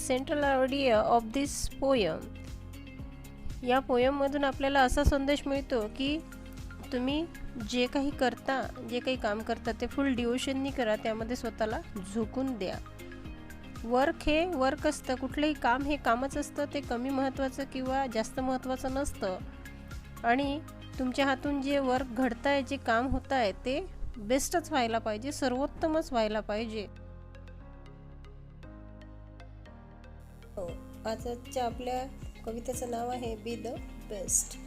Central idea of this poem. या पोयममधून आपल्याला असा संदेश मिळतो की तुम्ही जे काही करता, जे काही काम करता ते फुल डिवोशननी करा, त्यामध्ये स्वतःला झोकून द्या. वर्क हे वर्क असतं, कुठलंही काम हे कामच असतं, ते कमी महत्त्वाचं किंवा जास्त महत्त्वाचं नसतं. आणि तुमच्या हातून जे वर्क घडतं आहे, जे काम होतं आहे ते बेस्टच व्हायला पाहिजे, सर्वोत्तमच व्हायला पाहिजे. आजच्या आपल्या कवितेचं नाव आहे बी द बेस्ट.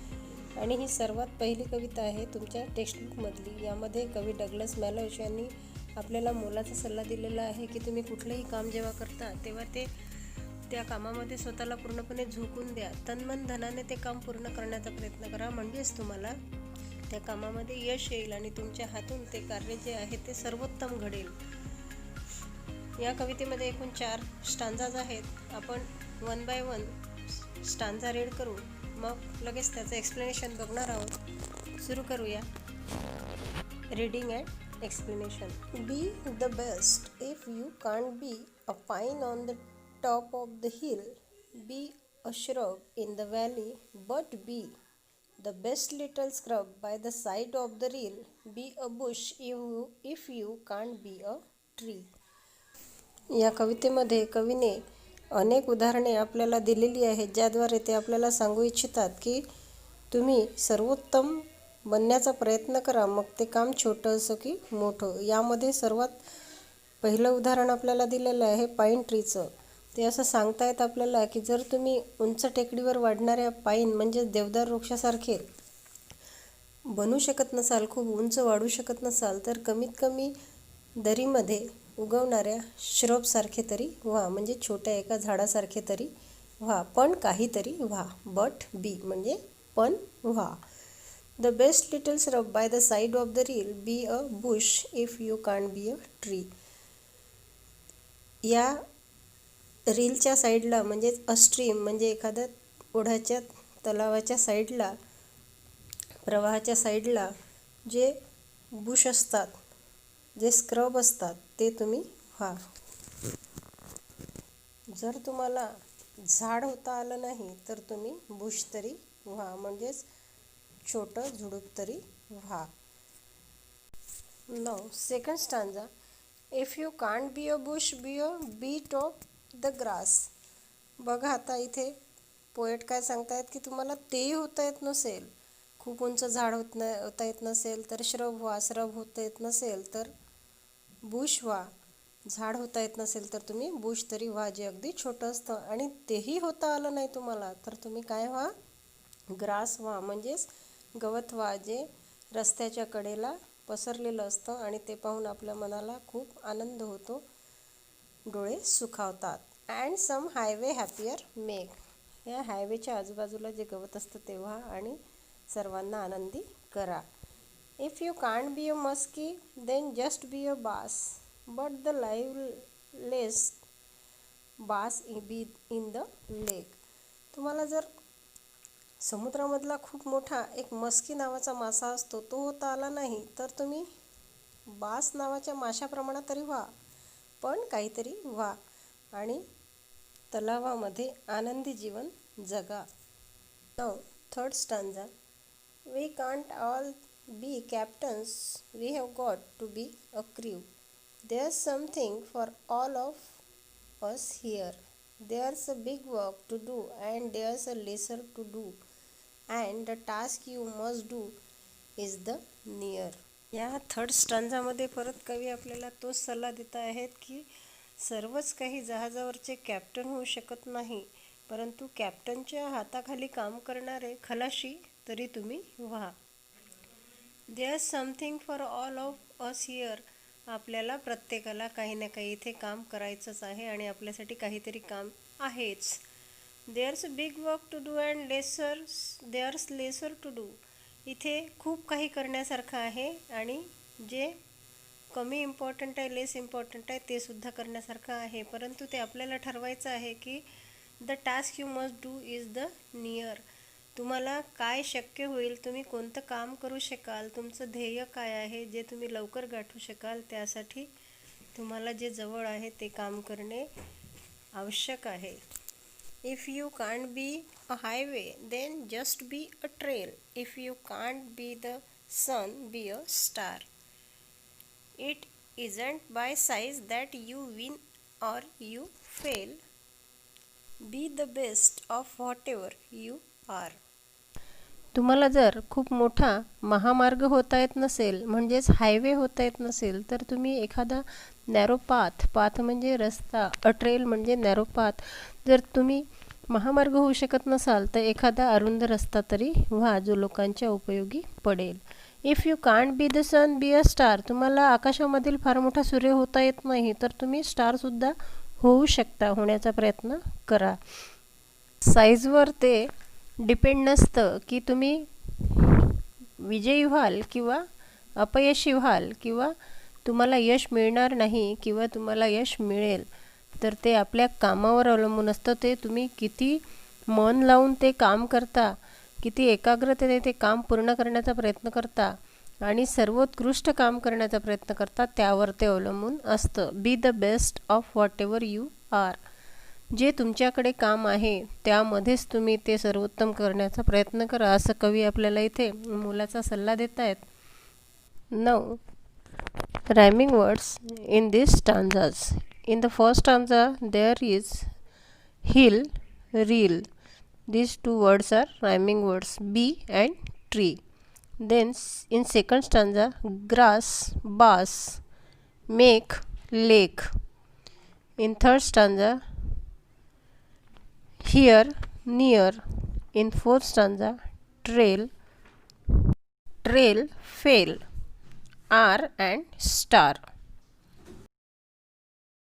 आणि ही सर्वात पहिली कविता आहे तुमच्या टेक्स्टबुकमधली. यामध्ये कवी डग्लस मॅलॉश यांनी आपल्याला मोलाचा सल्ला दिलेला आहे की तुम्ही कुठलंही काम जेव्हा करता तेव्हा त्या कामामध्ये स्वतःला पूर्णपणे झोकून द्या. तनमन धनाने ते काम पूर्ण करण्याचा प्रयत्न करा, म्हणजेच तुम्हाला त्या कामामध्ये यश येईल आणि तुमच्या हातून ते कार्य जे आहे ते सर्वोत्तम घडेल. या कवितेमध्ये एकूण 4 स्टांजाज आहेत. आपण 1 बाय 1 स्टांजा रीड करू, मग लगेच त्याचं एक्सप्लेनेशन बघणार आहोत. सुरू करूया. Reading and explanation. B the best if you can't be a pine on the top of the hill, be a shrub in the valley, but be the best little scrub by the side of the reel, be a bush if you can't be a tree. या कवितेमध्ये कवीने अनेक उदाहरणे आपल्याला दिलेली आहेत, ज्याद्वारे ते आपल्याला सांगू इच्छितात की तुम्ही सर्वोत्तम बनण्याचा प्रयत्न करा, मग ते काम छोटं असो की मोठं. यामध्ये सर्वात पहिलं उदाहरण आपल्याला दिलेलं आहे पाईन ट्रीचं. ते असं सांगतायत आपल्याला की जर तुम्ही उंच टेकडीवर वाढणाऱ्या पाईन म्हणजे देवदार वृक्षासारखे बनू शकत नसाल, खूप उंच वाढू शकत नसाल, तर कमीत कमी दरीमध्ये उगवणाऱ्या श्रबसारखे तरी व्हा, म्हणजे छोट्या एका झाडासारखे तरी व्हा, पण काहीतरी व्हा. बट बी म्हणजे पण व्हा. The best little shrub by the side of the reel, B a Bush if you can't be a tree. या रीलच्या साईडला म्हणजेच अस्ट्रीम म्हणजे एखाद्या ओढ्याच्या तलावाच्या साईडला, प्रवाहाच्या साईडला जे बुश असतात, जे स्क्रब असतात ते तुम्ही व्हा. जर तुम्हाला झाड होता आलं नाही तर तुम्ही बुश तरी व्हा, म्हणजेच छोटं झुडूप तरी व्हा. Now second stanza. If you can't be a bush, be a bit of the grass. बघा आता इथे पोएट काय सांगतायत की तुम्हाला तेही होता येत नसेल, खूप उंच झाड होता येत नसेल तर श्रब व्हा, श्रब होता येत नसेल तर बुश व्हा, झाड होता येत नसेल तर तुम्ही बुश तरी व्हा, जे अगदी छोटं असतं. आणि तेही होता आलं नाही तुम्हाला तर तुम्ही काय व्हा, ग्रास व्हा, म्हणजेच गवत व्हा, जे रस्त्याच्या कडेला पसरलेलं असतं आणि ते पाहून आपल्या मनाला खूप आनंद होतो, डोळे सुखावतात. And some highway happier make. या हायवेच्या आजूबाजूला जे गवत असतं ते व्हा आणि सर्वांना आनंदी करा. If you can't be a muskie, then just be a bass, but the liveless bass be in the lake. तुम्हाला जर समुद्रामधला खूप मोठा एक मस्की नावाचा मासा असतो, तो होता आला नाही तर तुम्ही बास नावाच्या माशाप्रमाणात तरी व्हा, पण काहीतरी व्हा आणि तलावामध्ये आनंदी जीवन जगा. Now third stanza. We can't all be captains, we have got to be a crew. There's something for all of us here. There's a big work to do and there's a lesser to do, and the task you must do is the near. या third स्टांजामध्ये परत कवी आपल्याला तोच सल्ला देत आहेत की सर्वच काही जहाजावरचे कॅप्टन होऊ शकत नाही, परंतु कॅप्टनच्या हाताखाली काम करणारे खलाशी तरी तुम्ही व्हा. There's something for all of us here. आपल्याला प्रत्येकाला काही ना काही इथे काम करायचंच आहे आणि आपल्यासाठी काहीतरी काम आहेच. There's big work to do and there's lesser to do. इथे खूप काही करण्यासारखं आहे आणि जे कमी इम्पॉर्टंट आहे, लेस इम्पॉर्टंट आहे ते सुद्धा करण्यासारखं आहे, परंतु ते आपल्याला ठरवायचं आहे की the task you must do is the near. तुम्हाला काय शक्य होईल, तुम्ही कोणतं काम करू शकाल, तुमचं ध्येय काय आहे जे तुम्ही लवकर गाठू शकाल, त्यासाठी तुम्हाला जे जवळ आहे ते काम करणे आवश्यक आहे. If you can't be a highway then just be a trail. If you can't be the sun be a star. It isn't by size that you win or you fail. Be the best of whatever you are. तुम्हाला जर खूप मोठा महामार्ग होता येत नसेल, म्हणजेच highway होता येत नसेल, तर तुम्ही एखादा नॅरो पाथ म्हणजे रस्ता, अ ट्रेल म्हणजे नॅरो पाथ, जर तुम्ही महामार्ग होऊ शकत नसाल तर एखादा अरुंद रस्ता तरी व्हा जो लोकांच्या उपयोगी पडेल. If you can't be the sun be a star. तुम्हाला आकाशामधील फार मोठा सूर्य होता येत नाही तर तुम्ही स्टारसुद्धा होऊ शकता, होण्याचा प्रयत्न करा. साईजवर ते डिपेंड नसतं की तुम्ही विजयी व्हाल किंवा अपयशी व्हाल किंवा तुम्हाला यश मिळणार नाही किंवा तुम्हाला यश मिळेल, तर ते आपल्या कामावर अवलंबून असतं. ते तुम्ही किती मन लावून ते काम करता, किती एकाग्रतेने ते काम पूर्ण करण्याचा प्रयत्न करता आणि सर्वोत्कृष्ट काम करण्याचा प्रयत्न करता, त्यावर ते अवलंबून असतं. Be the best of whatever you are. जे तुमच्याकडे काम आहे त्यामध्येच तुम्ही ते सर्वोत्तम करण्याचा प्रयत्न करा, असं कवी आपल्याला इथे मोलाचा सल्ला देत आहेत. Now rhyming words in these stanzas. In the first stanza there is hill, reel. These two words are rhyming words, bee and tree. Then in second stanza, grass, bass, make, lake. In third stanza, here, near. In fourth stanza, trail, fail, are and star.